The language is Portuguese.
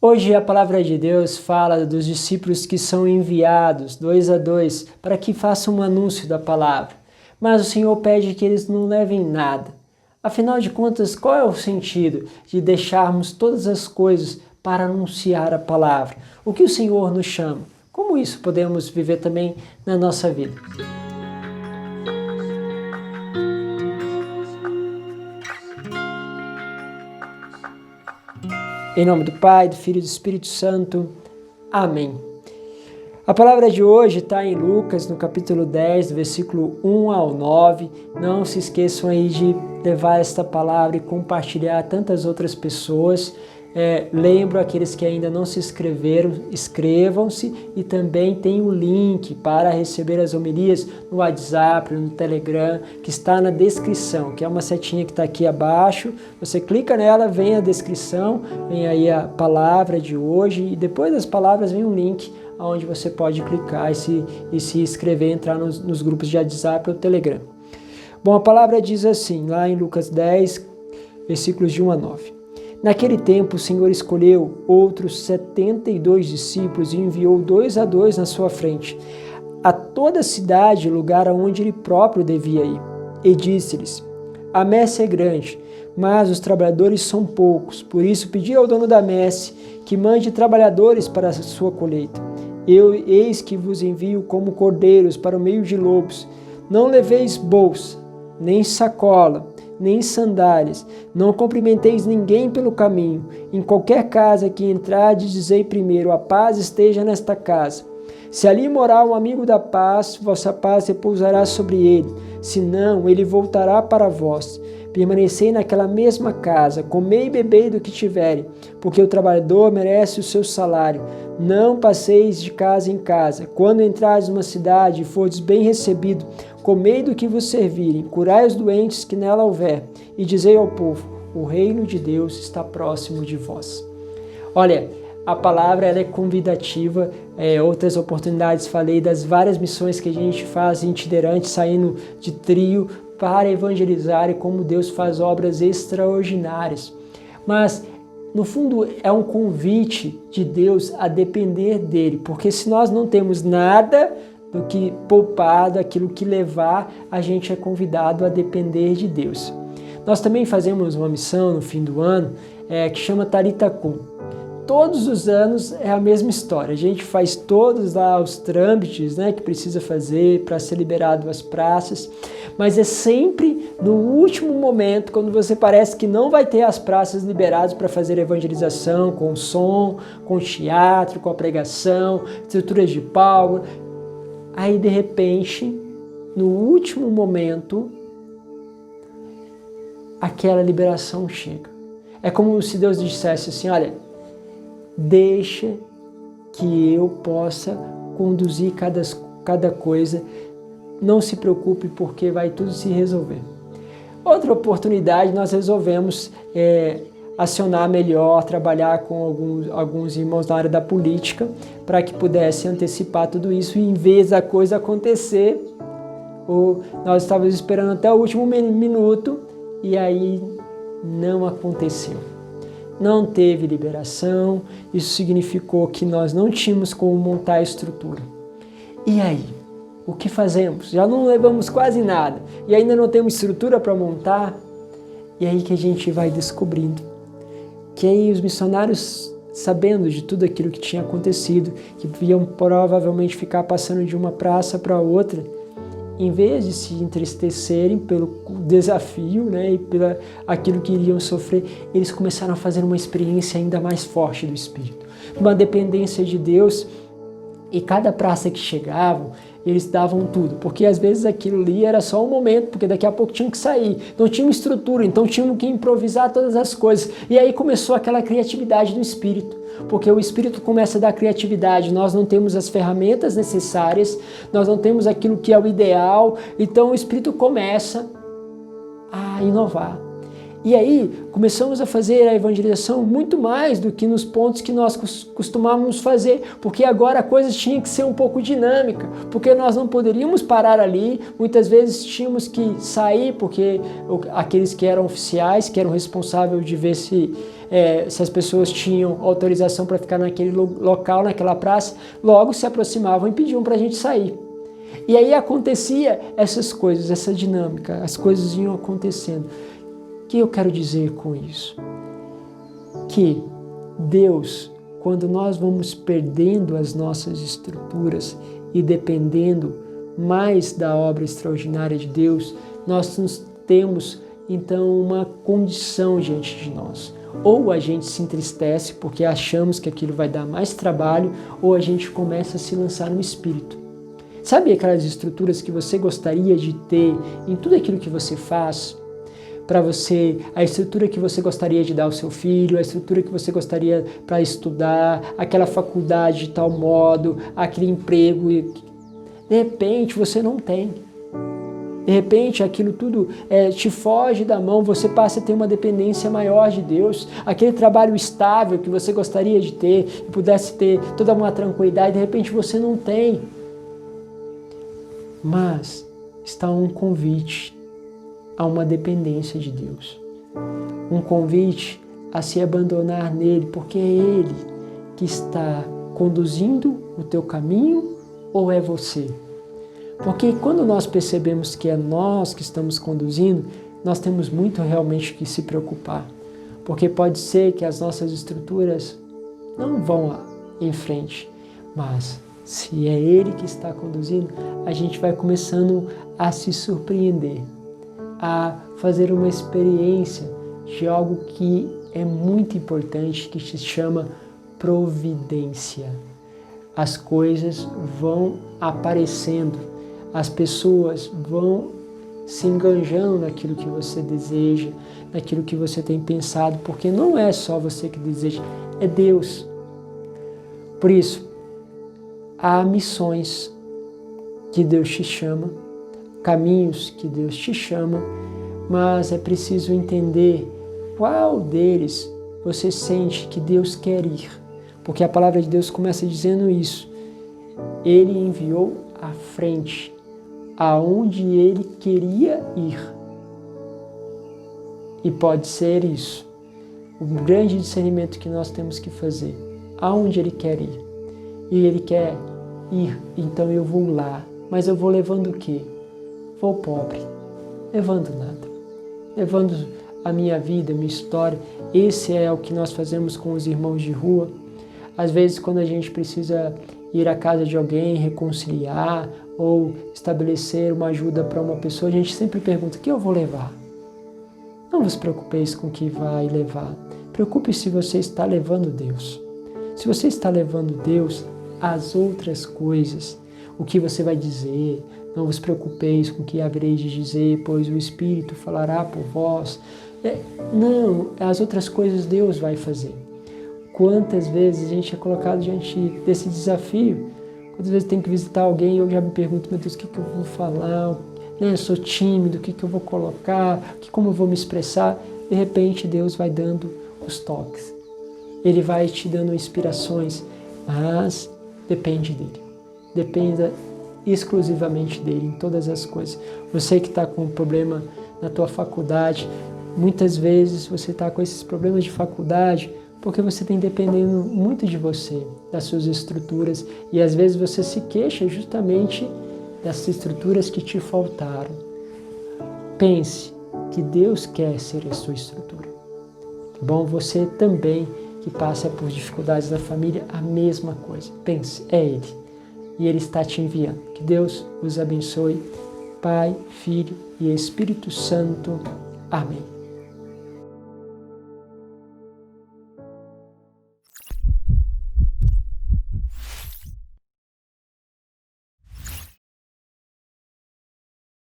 Hoje a palavra de Deus fala dos discípulos que são enviados 2 a 2 para que façam um anúncio da palavra. Mas o Senhor pede que eles não levem nada. Afinal de contas, qual é o sentido de deixarmos todas as coisas para anunciar a palavra? O que o Senhor nos chama? Como isso podemos viver também na nossa vida? Em nome do Pai, do Filho e do Espírito Santo. Amém. A palavra de hoje está em Lucas, no capítulo 10, do versículo 1 ao 9. Não se esqueçam aí de levar esta palavra e compartilhar a tantas outras pessoas. Lembro aqueles que ainda não se inscreveram, inscrevam-se e também tem o link para receber as homilias no WhatsApp, no Telegram, que está na descrição, que é uma setinha que está aqui abaixo. Você clica nela, vem a descrição, vem aí a palavra de hoje e depois das palavras vem um link onde você pode clicar e se inscrever, entrar nos grupos de WhatsApp ou Telegram. Bom, a palavra diz assim, lá em Lucas 10, versículos de 1 a 9. Naquele tempo, o Senhor escolheu outros 72 discípulos e enviou 2 a 2 na sua frente, a toda a cidade, lugar aonde ele próprio devia ir. E disse-lhes: A messe é grande, mas os trabalhadores são poucos. Por isso pedi ao dono da messe que mande trabalhadores para a sua colheita. Eis que vos envio como cordeiros para o meio de lobos. Não leveis bolsa, nem sacola, nem sandálias, não cumprimenteis ninguém pelo caminho. Em qualquer casa que entrardes, dizei primeiro: a paz esteja nesta casa. Se ali morar um amigo da paz, vossa paz repousará sobre ele. Se não, ele voltará para vós. Permanecei naquela mesma casa, comei e bebei do que tiverem, porque o trabalhador merece o seu salário. Não passeis de casa em casa. Quando entrares numa cidade e fordes bem recebido, comei do que vos servirem, curai os doentes que nela houver, e dizei ao povo: o reino de Deus está próximo de vós. Olha, a palavra ela é convidativa. Outras oportunidades falei das várias missões que a gente faz itinerantes, saindo de trio para evangelizar e como Deus faz obras extraordinárias. Mas, no fundo, é um convite de Deus a depender dele, porque se nós não temos nada do que poupar, daquilo que levar, a gente é convidado a depender de Deus. Nós também fazemos uma missão no fim do ano que chama Talitha Cum. Todos os anos é a mesma história. A gente faz todos lá os trâmites, que precisa fazer para ser liberado as praças, mas é sempre no último momento, quando você parece que não vai ter as praças liberadas para fazer evangelização com som, com teatro, com a pregação, estruturas de palco. Aí, de repente, no último momento, aquela liberação chega. É como se Deus dissesse assim: olha, deixa que eu possa conduzir cada coisa, não se preocupe porque vai tudo se resolver. Outra oportunidade, nós resolvemos acionar melhor, trabalhar com alguns irmãos na área da política para que pudesse antecipar tudo isso e em vez da coisa acontecer, nós estávamos esperando até o último minuto e aí não aconteceu. Não teve liberação, isso significou que nós não tínhamos como montar a estrutura. E aí? O que fazemos? Já não levamos quase nada e ainda não temos estrutura para montar. E aí que a gente vai descobrindo que aí os missionários, sabendo de tudo aquilo que tinha acontecido, que iam provavelmente ficar passando de uma praça para outra, em vez de se entristecerem pelo desafio e pelo aquilo que iriam sofrer, eles começaram a fazer uma experiência ainda mais forte do Espírito, uma dependência de Deus. E cada praça que chegavam, eles davam tudo, porque às vezes aquilo ali era só um momento, porque daqui a pouco tinham que sair, não tinham estrutura, então tinham que improvisar todas as coisas. E aí começou aquela criatividade do Espírito, porque o Espírito começa a dar criatividade, nós não temos as ferramentas necessárias, nós não temos aquilo que é o ideal, então o Espírito começa a inovar. E aí começamos a fazer a evangelização muito mais do que nos pontos que nós costumávamos fazer, porque agora a coisa tinha que ser um pouco dinâmica, porque nós não poderíamos parar ali, muitas vezes tínhamos que sair, porque aqueles que eram oficiais, que eram responsáveis de ver se se as pessoas tinham autorização para ficar naquele local, naquela praça, logo se aproximavam e pediam para a gente sair. E aí acontecia essas coisas, essa dinâmica, as coisas iam acontecendo. O que eu quero dizer com isso? Que Deus, quando nós vamos perdendo as nossas estruturas e dependendo mais da obra extraordinária de Deus, nós temos então uma condição diante de nós. Ou a gente se entristece porque achamos que aquilo vai dar mais trabalho, ou a gente começa a se lançar no espírito. Sabe aquelas estruturas que você gostaria de ter em tudo aquilo que você faz? Para você, a estrutura que você gostaria de dar ao seu filho, a estrutura que você gostaria para estudar, aquela faculdade de tal modo, aquele emprego. De repente você não tem. De repente aquilo tudo te foge da mão, você passa a ter uma dependência maior de Deus. Aquele trabalho estável que você gostaria de ter, e pudesse ter toda uma tranquilidade, de repente você não tem. Mas está um convite a uma dependência de Deus. Um convite a se abandonar nele, porque é Ele que está conduzindo o teu caminho ou é você? Porque quando nós percebemos que é nós que estamos conduzindo, nós temos muito realmente que se preocupar. Porque pode ser que as nossas estruturas não vão em frente, mas se é Ele que está conduzindo, a gente vai começando a se surpreender, a fazer uma experiência de algo que é muito importante, que se chama providência. As coisas vão aparecendo, as pessoas vão se enganjando naquilo que você deseja, naquilo que você tem pensado, porque não é só você que deseja, é Deus. Por isso, há missões que Deus te chama, caminhos que Deus te chama, mas é preciso entender qual deles você sente que Deus quer ir. Porque a palavra de Deus começa dizendo isso. Ele enviou à frente, aonde Ele queria ir. E pode ser isso, o grande discernimento que nós temos que fazer. Aonde Ele quer ir. E Ele quer ir, então eu vou lá. Mas eu vou levando o quê? Vou pobre, levando nada. Levando a minha vida, a minha história. Esse é o que nós fazemos com os irmãos de rua. Às vezes, quando a gente precisa ir à casa de alguém, reconciliar ou estabelecer uma ajuda para uma pessoa, a gente sempre pergunta: o que eu vou levar? Não vos preocupeis com o que vai levar. Preocupe-se se você está levando Deus. Se você está levando Deus, as outras coisas, o que você vai dizer, não vos preocupeis com o que havereis de dizer, pois o Espírito falará por vós. Não, as outras coisas Deus vai fazer. Quantas vezes a gente é colocado diante desse desafio? Quantas vezes tem que visitar alguém e eu já me pergunto: meu Deus, o que eu vou falar? Eu sou tímido, o que eu vou colocar? Como eu vou me expressar? De repente Deus vai dando os toques. Ele vai te dando inspirações, mas depende dele. Dependa exclusivamente dele em todas as coisas. Você que está com um problema na tua faculdade, muitas vezes você está com esses problemas de faculdade porque você tem dependendo muito de você, das suas estruturas, e às vezes você se queixa justamente dessas estruturas que te faltaram. Pense que Deus quer ser a sua estrutura. Bom, você também que passa por dificuldades na família, a mesma coisa. Pense, é Ele. E Ele está te enviando. Que Deus os abençoe. Pai, Filho e Espírito Santo. Amém.